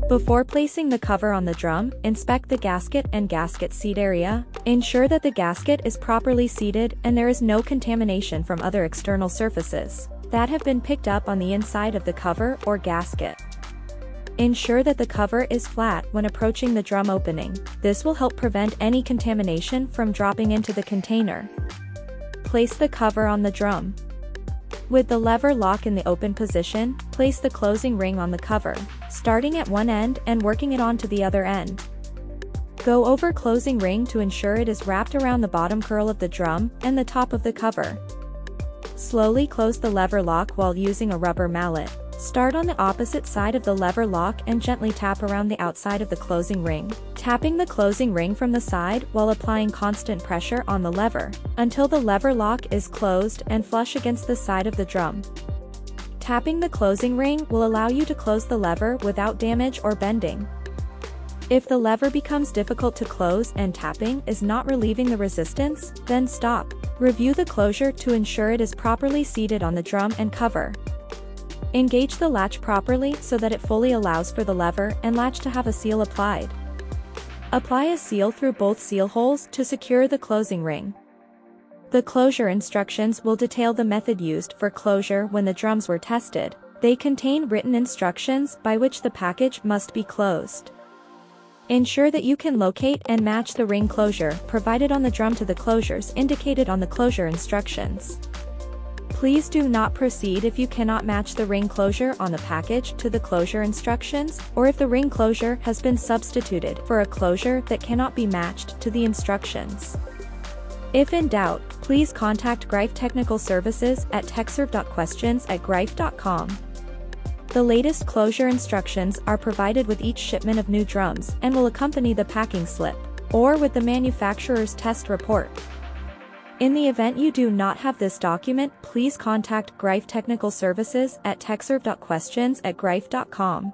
Before placing the cover on the drum, inspect the gasket and gasket seat area. Ensure that the gasket is properly seated and there is no contamination from other external surfaces that have been picked up on the inside of the cover or gasket. Ensure that the cover is flat when approaching the drum opening. This will help prevent any contamination from dropping into the container. Place the cover on the drum. With the lever lock in the open position, place the closing ring on the cover, starting at one end and working it onto the other end. Go over closing ring to ensure it is wrapped around the bottom curl of the drum and the top of the cover. Slowly close the lever lock while using a rubber mallet. Start on the opposite side of the lever lock and gently tap around the outside of the closing ring, tapping the closing ring from the side while applying constant pressure on the lever, until the lever lock is closed and flush against the side of the drum. Tapping the closing ring will allow you to close the lever without damage or bending. If the lever becomes difficult to close and tapping is not relieving the resistance, then stop. Review the closure to ensure it is properly seated on the drum and cover. Engage the latch properly so that it fully allows for the lever and latch to have a seal applied. Apply a seal through both seal holes to secure the closing ring. The closure instructions will detail the method used for closure when the drums were tested. They contain written instructions by which the package must be closed. Ensure that you can locate and match the ring closure provided on the drum to the closures indicated on the closure instructions. Please do not proceed if you cannot match the ring closure on the package to the closure instructions, or if the ring closure has been substituted for a closure that cannot be matched to the instructions. If in doubt, please contact Greif Technical Services at techserve.questions@greif.com. The latest closure instructions are provided with each shipment of new drums and will accompany the packing slip, or with the manufacturer's test report. In the event you do not have this document, please contact Greif Technical Services at techserve.questions@greif.com.